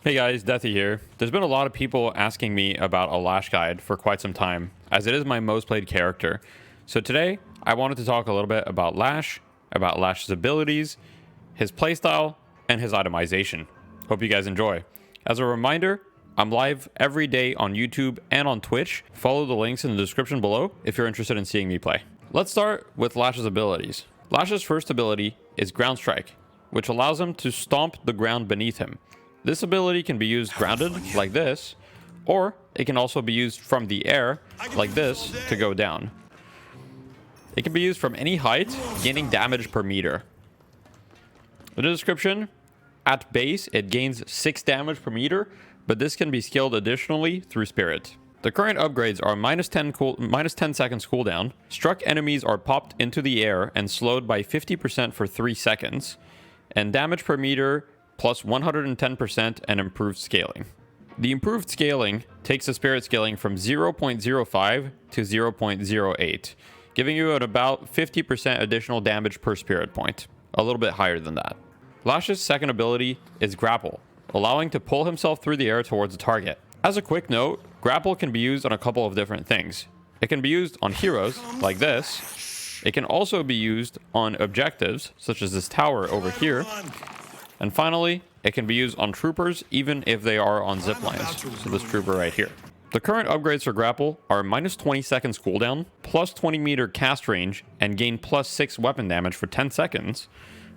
Hey guys, Deathy here. There's been a lot of people asking me about a Lash guide for quite some time, as it is my most played character. So today, I wanted to talk a little bit about Lash's abilities, his playstyle, and his itemization. Hope you guys enjoy. As a reminder, I'm live every day on YouTube and on Twitch. Follow the links in the description below if you're interested in seeing me play. Let's start with Lash's abilities. Lash's first ability is Ground Strike, which allows him to stomp the ground beneath him. This ability can be used grounded, like this, or it can also be used from the air, like this, to go down. It can be used from any height, gaining damage per meter. In the description, at base, it gains 6 damage per meter, but this can be skilled additionally through Spirit. The current upgrades are minus 10 seconds cooldown, struck enemies are popped into the air and slowed by 50% for 3 seconds, and damage per meter plus 110% and improved scaling. The improved scaling takes the Spirit scaling from 0.05 to 0.08, giving you at about 50% additional damage per Spirit point, a little bit higher than that. Lash's second ability is Grapple, allowing to pull himself through the air towards a target. As a quick note, Grapple can be used on a couple of different things. It can be used on heroes, like this. It can also be used on objectives, such as this tower over here. And finally, it can be used on troopers even if they are on zip lines. So this trooper right here. The current upgrades for Grapple are minus 20 seconds cooldown, plus 20 meter cast range, and gain plus 6 weapon damage for 10 seconds,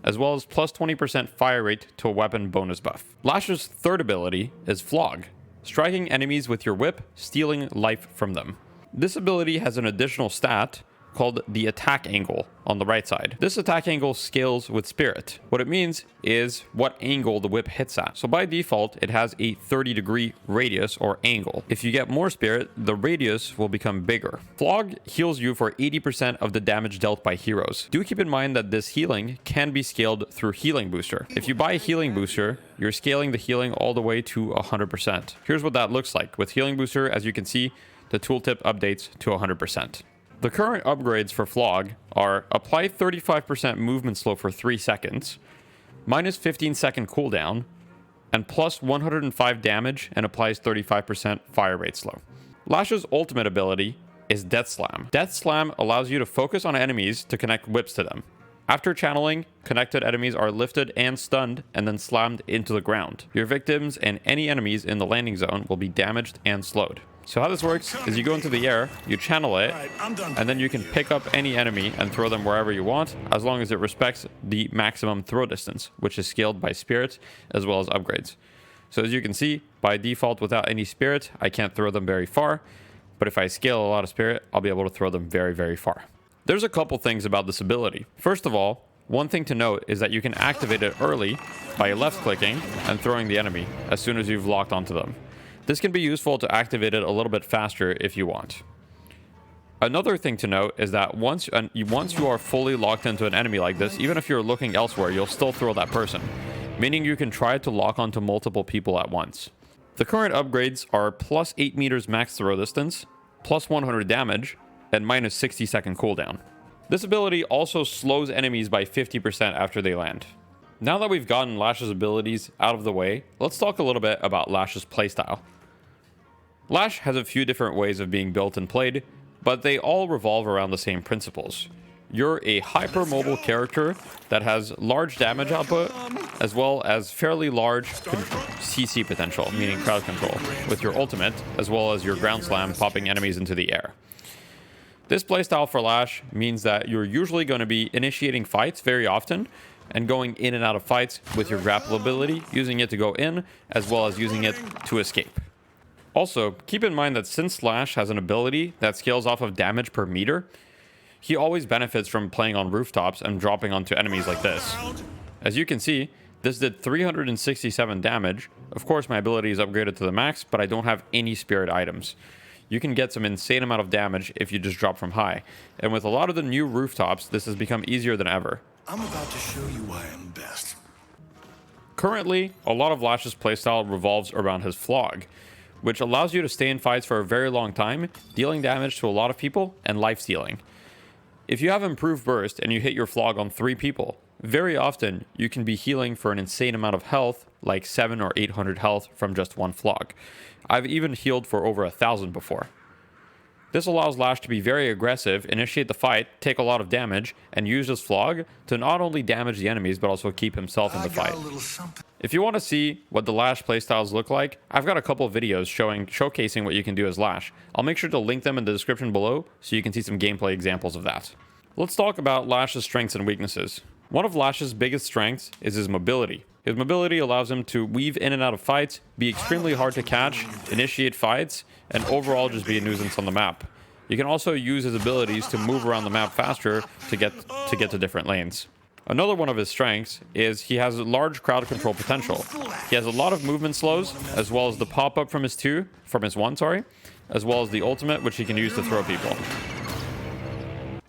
as well as plus 20% fire rate to a weapon bonus buff. Lash's third ability is Flog, striking enemies with your whip, stealing life from them. This ability has an additional stat called the attack angle on the right side. This attack angle scales with Spirit. What it means is what angle the whip hits at. So by default, it has a 30-degree radius or angle. If you get more Spirit, the radius will become bigger. Flog heals you for 80% of the damage dealt by heroes. Do keep in mind that this healing can be scaled through Healing Booster. If you buy a Healing Booster, you're scaling the healing all the way to 100%. Here's what that looks like. With Healing Booster, as you can see, the tooltip updates to 100%. The current upgrades for Flog are apply 35% movement slow for 3 seconds, minus 15 second cooldown, and plus 105 damage and applies 35% fire rate slow. Lash's ultimate ability is Death Slam. Death Slam allows you to focus on enemies to connect whips to them. After channeling, connected enemies are lifted and stunned and then slammed into the ground. Your victims and any enemies in the landing zone will be damaged and slowed. So how this works is you go into the air, you channel it, and then you can pick up any enemy and throw them wherever you want, as long as it respects the maximum throw distance, which is scaled by Spirit as well as upgrades. So as you can see, by default, without any Spirit, I can't throw them very far, but if I scale a lot of Spirit, I'll be able to throw them very, very far. There's a couple things about this ability. First of all, one thing to note is that you can activate it early by left-clicking and throwing the enemy as soon as you've locked onto them. This can be useful to activate it a little bit faster if you want. Another thing to note is that once you are fully locked into an enemy like this, even if you're looking elsewhere, you'll still throw that person, meaning you can try to lock onto multiple people at once. The current upgrades are plus 8 meters max throw distance, plus 100 damage, and minus 60 second cooldown. This ability also slows enemies by 50% after they land. Now that we've gotten Lash's abilities out of the way, let's talk a little bit about Lash's playstyle. Lash has a few different ways of being built and played, but they all revolve around the same principles. You're a hyper-mobile character that has large damage output, as well as fairly large CC potential, meaning crowd control, with your ultimate, as well as your ground slam popping enemies into the air. This playstyle for Lash means that you're usually going to be initiating fights very often, and going in and out of fights with your grapple ability, using it to go in, as well as using it to escape. Also, keep in mind that since Lash has an ability that scales off of damage per meter, he always benefits from playing on rooftops and dropping onto enemies like this. As you can see, this did 367 damage. Of course, my ability is upgraded to the max, but I don't have any Spirit items. You can get some insane amount of damage if you just drop from high. And with a lot of the new rooftops, this has become easier than ever. I'm about to show you why I'm best. Currently, a lot of Lash's playstyle revolves around his Flog, which allows you to stay in fights for a very long time, dealing damage to a lot of people and life stealing. If you have improved burst and you hit your Flog on 3 people, very often you can be healing for an insane amount of health like 700 or 800 health from just one flog. I've even healed for over 1,000 before. This allows Lash to be very aggressive, initiate the fight, take a lot of damage, and use his flog to not only damage the enemies, but also keep himself in the fight. If you want to see what the Lash playstyles look like, I've got a couple of videos showcasing what you can do as Lash. I'll make sure to link them in the description below so you can see some gameplay examples of that. Let's talk about Lash's strengths and weaknesses. One of Lash's biggest strengths is his mobility. His mobility allows him to weave in and out of fights, be extremely hard to catch, initiate fights, and overall just be a nuisance on the map. You can also use his abilities to move around the map faster to get to different lanes. Another one of his strengths is he has a large crowd control potential. He has a lot of movement slows, as well as the pop-up from his one, as well as the ultimate, which he can use to throw people.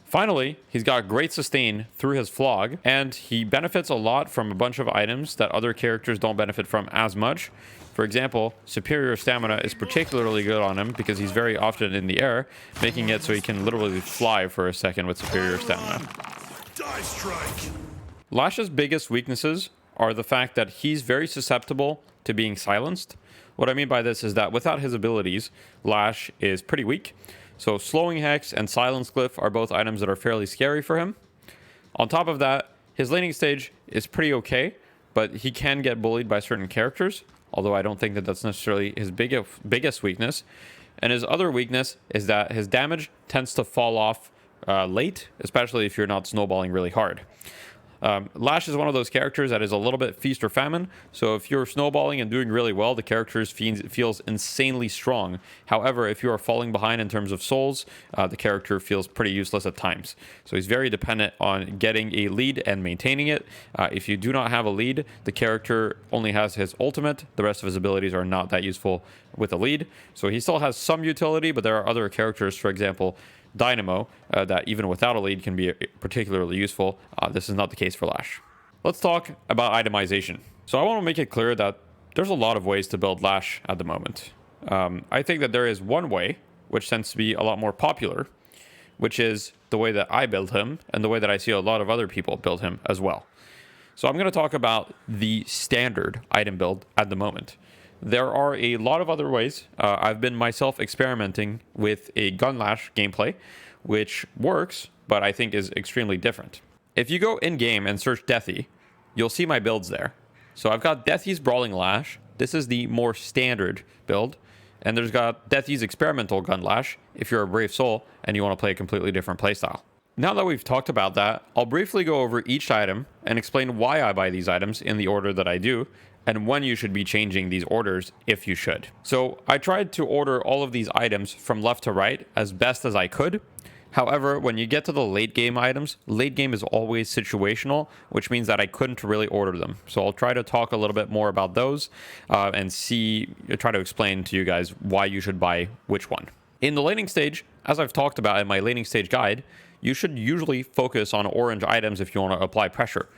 Finally, he's got great sustain through his flog, and he benefits a lot from a bunch of items that other characters don't benefit from as much. For example, superior stamina is particularly good on him because he's very often in the air, making it so he can literally fly for a second with superior stamina. Die strike. Lash's biggest weaknesses are the fact that he's very susceptible to being silenced. What I mean by this is that without his abilities, Lash is pretty weak. So Slowing Hex and Silence Glyph are both items that are fairly scary for him. On top of that, his laning stage is pretty okay, but he can get bullied by certain characters, although I don't think that that's necessarily his biggest weakness. And his other weakness is that his damage tends to fall off late, especially if you're not snowballing really hard. Lash is one of those characters that is a little bit feast or famine. So if you're snowballing and doing really well, the character feels insanely strong. However, if you are falling behind in terms of souls, the character feels pretty useless at times. So he's very dependent on getting a lead and maintaining it. If you do not have a lead, the character only has his ultimate. The rest of his abilities are not that useful with a lead. So he still has some utility, but there are other characters, for example, Dynamo, that even without a lead can be particularly useful. This is not the case for Lash. Let's talk about itemization. So I want to make it clear that there's a lot of ways to build Lash at the moment. I think that there is one way, which tends to be a lot more popular, which is the way that I build him and the way that I see a lot of other people build him as well. So I'm going to talk about the standard item build at the moment. There are a lot of other ways. I've been myself experimenting with a gun Lash gameplay, which works, but I think is extremely different. If you go in-game and search Deathy, you'll see my builds there. So I've got Deathy's Brawling Lash. This is the more standard build. And there's got Deathy's Experimental Gun Lash if you're a brave soul and you want to play a completely different playstyle. Now that we've talked about that, I'll briefly go over each item and explain why I buy these items in the order that I do, and when you should be changing these orders if you should. So I tried to order all of these items from left to right as best as I could. However, when you get to the late game items, late game is always situational, which means that I couldn't really order them. So I'll try to talk a little bit more about those and try to explain to you guys why you should buy which one. In the laning stage, as I've talked about in my laning stage guide, you should usually focus on orange items if you want to apply pressure.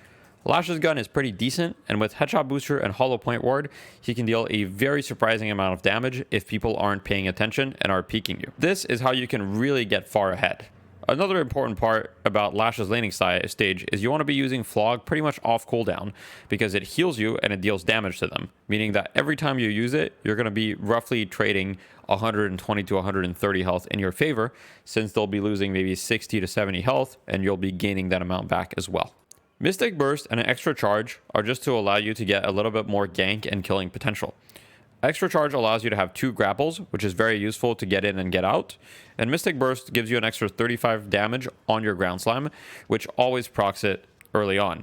Lash's gun is pretty decent, and with Headshot Booster and Hollow Point Ward, he can deal a very surprising amount of damage if people aren't paying attention and are peeking you. This is how you can really get far ahead. Another important part about Lash's laning stage is you want to be using Flog pretty much off cooldown because it heals you and it deals damage to them, meaning that every time you use it, you're going to be roughly trading 120 to 130 health in your favor, since they'll be losing maybe 60 to 70 health and you'll be gaining that amount back as well. Mystic Burst and an Extra Charge are just to allow you to get a little bit more gank and killing potential. Extra Charge allows you to have 2 grapples, which is very useful to get in and get out. And Mystic Burst gives you an extra 35 damage on your Ground Slam, which always procs it early on.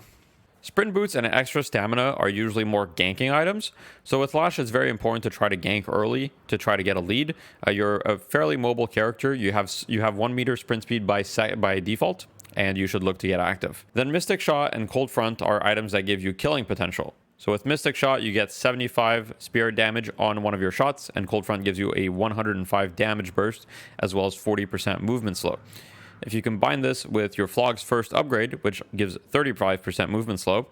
Sprint Boots and an extra stamina are usually more ganking items. So with Lash, it's very important to try to gank early to try to get a lead. You're a fairly mobile character. You have 1 meter sprint speed by default, and you should look to get active. Then Mystic Shot and Cold Front are items that give you killing potential. So with Mystic Shot, you get 75 spirit damage on one of your shots, and Cold Front gives you a 105 damage burst, as well as 40% movement slow. If you combine this with your Flog's first upgrade, which gives 35% movement slow,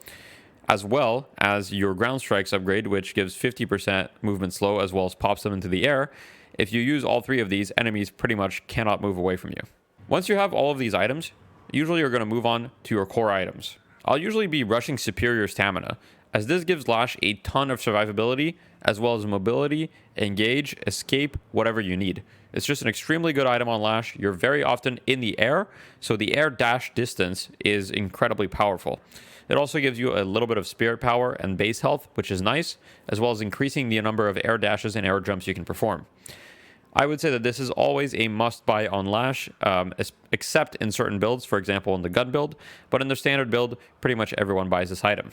as well as your Ground Strikes upgrade, which gives 50% movement slow, as well as pops them into the air, if you use all 3 of these, enemies pretty much cannot move away from you. Once you have all of these items, usually you're going to move on to your core items. I'll usually be rushing superior stamina, as this gives Lash a ton of survivability, as well as mobility, engage, escape, whatever you need. It's just an extremely good item on Lash. You're very often in the air, so the air dash distance is incredibly powerful. It also gives you a little bit of spirit power and base health, which is nice, as well as increasing the number of air dashes and air jumps you can perform. I would say that this is always a must-buy on Lash, except in certain builds, for example, in the gun build, but in the standard build, pretty much everyone buys this item.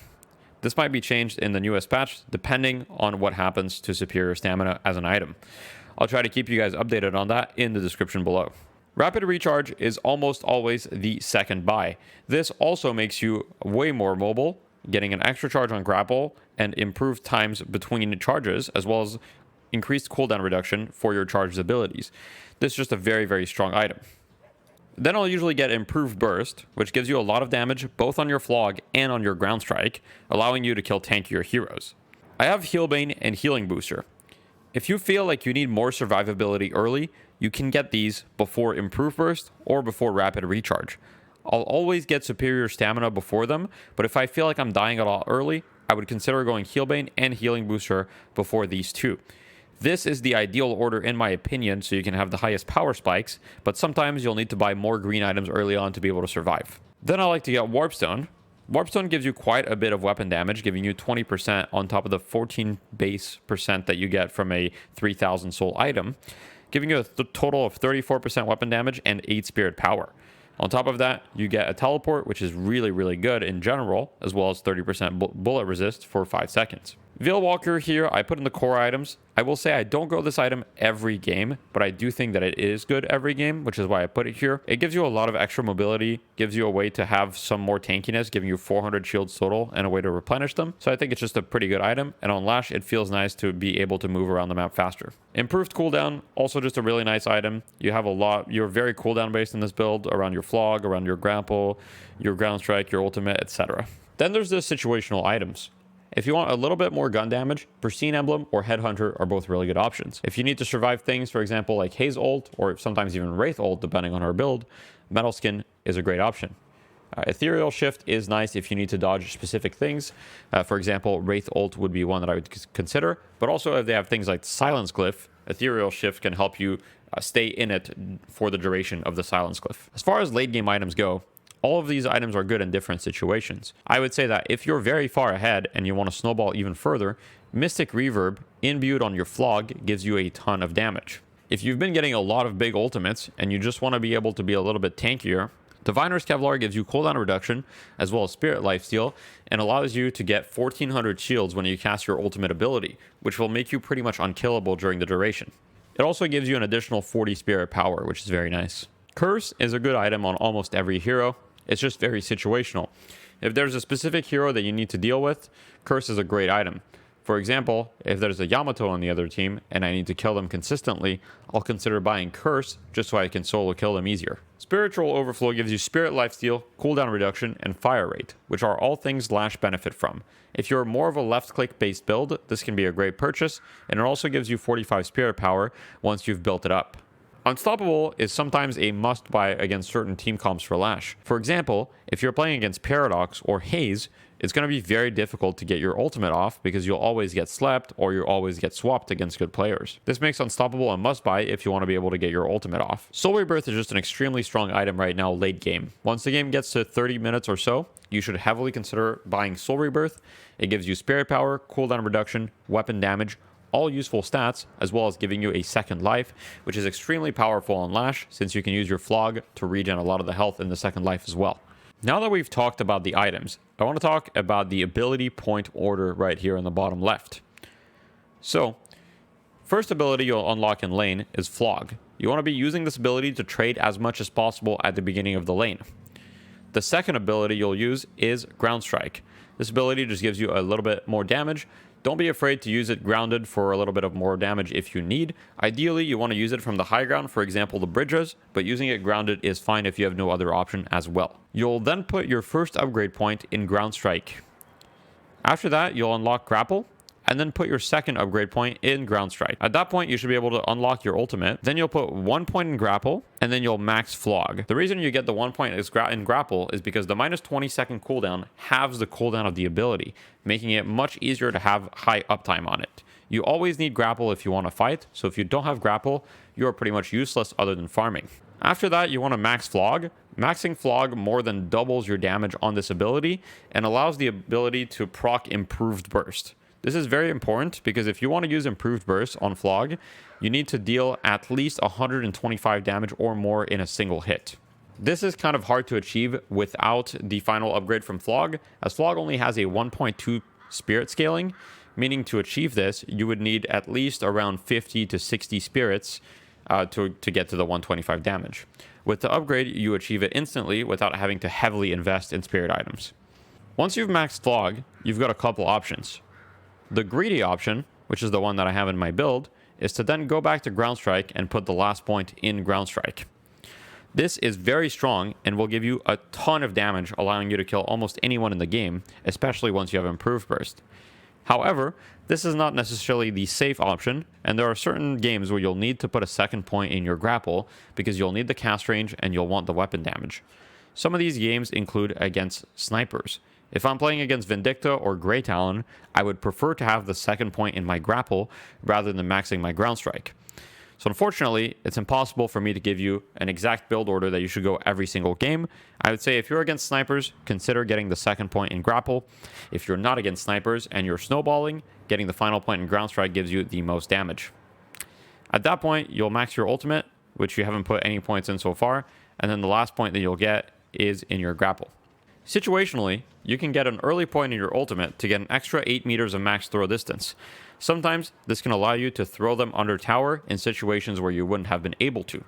This might be changed in the newest patch, depending on what happens to superior stamina as an item. I'll try to keep you guys updated on that in the description below. Rapid recharge is almost always the second buy. This also makes you way more mobile, getting an extra charge on grapple and improved times between charges, as well as increased cooldown reduction for your charged abilities. This is just a very, very strong item. Then I'll usually get improved burst, which gives you a lot of damage both on your flog and on your ground strike, allowing you to kill tankier heroes. I have Healbane and Healing Booster. If you feel like you need more survivability early, you can get these before improved burst or before rapid recharge. I'll always get superior stamina before them, but if I feel like I'm dying a lot early, I would consider going Healbane and Healing Booster before these two. This is the ideal order in my opinion, so you can have the highest power spikes, but sometimes you'll need to buy more green items early on to be able to survive. Then I like to get Warpstone. Warpstone gives you quite a bit of weapon damage, giving you 20% on top of the 14 base percent that you get from a 3000 soul item, giving you a total of 34% weapon damage and 8 spirit power. On top of that, you get a teleport, which is really, really good in general, as well as 30% bullet resist for 5 seconds. Veilwalker here, I put in the core items. I will say I don't go this item every game, but I do think that it is good every game, which is why I put it here. It gives you a lot of extra mobility, gives you a way to have some more tankiness, giving you 400 shields total and a way to replenish them. So I think it's just a pretty good item, and on Lash, it feels nice to be able to move around the map faster. Improved cooldown, also just a really nice item. You have a lot, you're very cooldown based in this build, around your flog, around your grapple, your ground strike, your ultimate, etc. Then there's the situational items. If you want a little bit more gun damage, Pristine Emblem or Headhunter are both really good options. If you need to survive things, for example, like Haze ult, or sometimes even Wraith ult, depending on her build, Metal Skin is a great option. Ethereal Shift is nice if you need to dodge specific things. For example, Wraith ult would be one that I would consider, but also if they have things like Silence Glyph, Ethereal Shift can help you stay in it for the duration of the Silence Glyph. As far as late game items go, all of these items are good in different situations. I would say that if you're very far ahead and you want to snowball even further, Mystic Reverb imbued on your flog gives you a ton of damage. If you've been getting a lot of big ultimates and you just want to be able to be a little bit tankier, Diviner's Kevlar gives you cooldown reduction as well as Spirit Lifesteal and allows you to get 1400 shields when you cast your ultimate ability, which will make you pretty much unkillable during the duration. It also gives you an additional 40 spirit power, which is very nice. Curse is a good item on almost every hero. It's just very situational. If there's a specific hero that you need to deal with, Curse is a great item. For example, if there's a Yamato on the other team and I need to kill them consistently, I'll consider buying Curse just so I can solo kill them easier. Spiritual Overflow gives you Spirit Lifesteal, cooldown reduction, and fire rate, which are all things Lash benefit from. If you're more of a left-click based build, this can be a great purchase, and it also gives you 45 spirit power once you've built it up. Unstoppable is sometimes a must-buy against certain team comps for Lash. For example, if you're playing against Paradox or Haze, it's going to be very difficult to get your ultimate off because you'll always get slept or you'll always get swapped against good players. This makes Unstoppable a must-buy if you want to be able to get your ultimate off. Soul Rebirth is just an extremely strong item right now late game. Once the game gets to 30 minutes or so, you should heavily consider buying Soul Rebirth. It gives you spirit power, cooldown reduction, weapon damage, all useful stats, as well as giving you a second life, which is extremely powerful on Lash since you can use your flog to regen a lot of the health in the second life as well. Now that we've talked about the items, I want to talk about the ability point order right here in the bottom left. So, first ability you'll unlock in lane is Flog. You want to be using this ability to trade as much as possible at the beginning of the lane. The second ability you'll use is Ground Strike. This ability just gives you a little bit more damage. Don't be afraid to use it grounded for a little bit of more damage if you need. Ideally, you want to use it from the high ground, for example, the bridges, but using it grounded is fine if you have no other option as well. You'll then put your first upgrade point in Ground Strike. After that, you'll unlock Grapple. and then put your second upgrade point in ground strike. At that point, you should be able to unlock your ultimate. Then you'll put 1 point in grapple, and then you'll max flog. The reason you get the 1 point in grapple is because the minus 20-second cooldown halves the cooldown of the ability, making it much easier to have high uptime on it. You always need grapple if you want to fight, so if you don't have grapple, you are pretty much useless other than farming. After that, you want to max flog. Maxing flog more than doubles your damage on this ability and allows the ability to proc improved burst. This is very important because if you want to use improved burst on flog, you need to deal at least 125 damage or more in a single hit. This is kind of hard to achieve without the final upgrade from flog, as flog only has a 1.2 spirit scaling, meaning to achieve this, you would need at least around 50 to 60 spirits to get to the 125 damage. With the upgrade, you achieve it instantly without having to heavily invest in spirit items. Once you've maxed flog, you've got a couple options. The greedy option, which is the one that I have in my build, is to then go back to ground strike and put the last point in ground strike. This is very strong and will give you a ton of damage, allowing you to kill almost anyone in the game, especially once you have improved burst. However, this is not necessarily the safe option, and there are certain games where you'll need to put a second point in your grapple because you'll need the cast range and you'll want the weapon damage. Some of these games include against snipers. If I'm playing against Vindicta or Grey Talon, I would prefer to have the second point in my grapple rather than maxing my ground strike. So unfortunately, it's impossible for me to give you an exact build order that you should go every single game. I would say if you're against snipers, consider getting the second point in grapple. If you're not against snipers and you're snowballing, getting the final point in ground strike gives you the most damage. At that point, you'll max your ultimate, which you haven't put any points in so far, and then the last point that you'll get is in your grapple. Situationally, you can get an early point in your ultimate to get an extra 8 meters of max throw distance. Sometimes this can allow you to throw them under tower in situations where you wouldn't have been able to.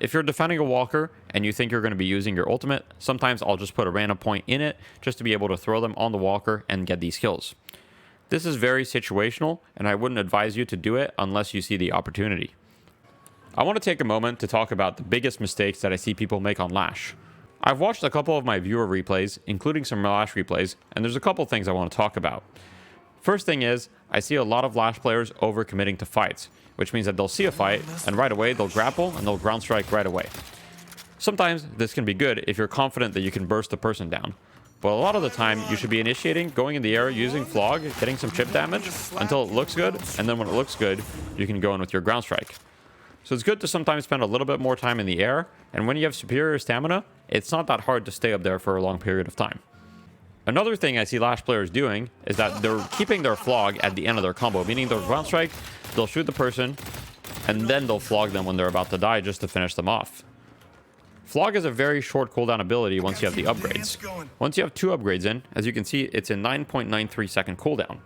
If you're defending a walker and you think you're going to be using your ultimate, sometimes I'll just put a random point in it just to be able to throw them on the walker and get these kills. This is very situational, and I wouldn't advise you to do it unless you see the opportunity. I want to take a moment to talk about the biggest mistakes that I see people make on Lash. I've watched a couple of my viewer replays, including some Lash replays, and there's a couple things I want to talk about. First thing is, I see a lot of Lash players overcommitting to fights, which means that they'll see a fight, and right away they'll grapple and they'll ground strike right away. Sometimes this can be good if you're confident that you can burst the person down, but a lot of the time you should be initiating, going in the air, using flog, getting some chip damage until it looks good, and then when it looks good, you can go in with your ground strike. So it's good to sometimes spend a little bit more time in the air, and when you have superior stamina, it's not that hard to stay up there for a long period of time. Another thing I see Lash players doing is that they're keeping their flog at the end of their combo, meaning they'll ground strike, they'll shoot the person, and then they'll flog them when they're about to die just to finish them off. Flog is a very short cooldown ability once you have the upgrades. Once you have 2 upgrades in, as you can see, it's a 9.93 second cooldown.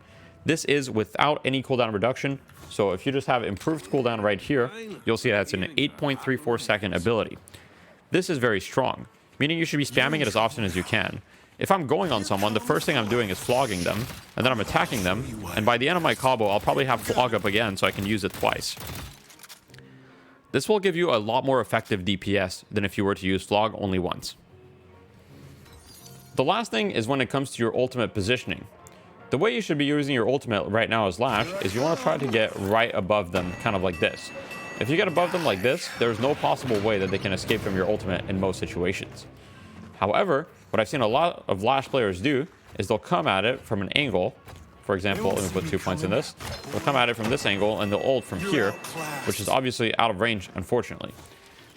This is without any cooldown reduction, so if you just have improved cooldown right here, you'll see that's an 8.34 second ability. This is very strong, meaning you should be spamming it as often as you can. If I'm going on someone, the first thing I'm doing is flogging them, and then I'm attacking them, and by the end of my combo, I'll probably have flog up again so I can use it twice. This will give you a lot more effective DPS than if you were to use flog only once. The last thing is when it comes to your ultimate positioning. The way you should be using your ultimate right now as Lash is you want to try to get right above them, kind of like this. If you get above them like this, there's no possible way that they can escape from your ultimate in most situations. However, what I've seen a lot of Lash players do is they'll come at it from an angle. For example, let me put 2 points in this. They'll come at it from this angle and they'll ult from here, which is obviously out of range, unfortunately.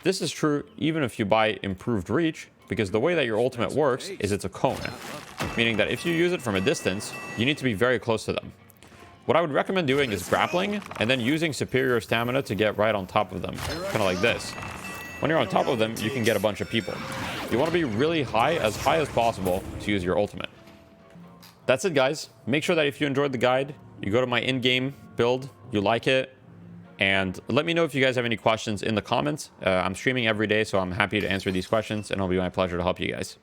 This is true even if you buy improved reach, because the way that your ultimate works is it's a cone, meaning that if you use it from a distance, you need to be very close to them. What I would recommend doing is grappling and then using superior stamina to get right on top of them, kind of like this. When you're on top of them, you can get a bunch of people. You want to be really high as possible to use your ultimate. That's it, guys. Make sure that if you enjoyed the guide, you go to my in-game build, you like it, and let me know if you guys have any questions in the comments. I'm streaming every day, so I'm happy to answer these questions, and it'll be my pleasure to help you guys.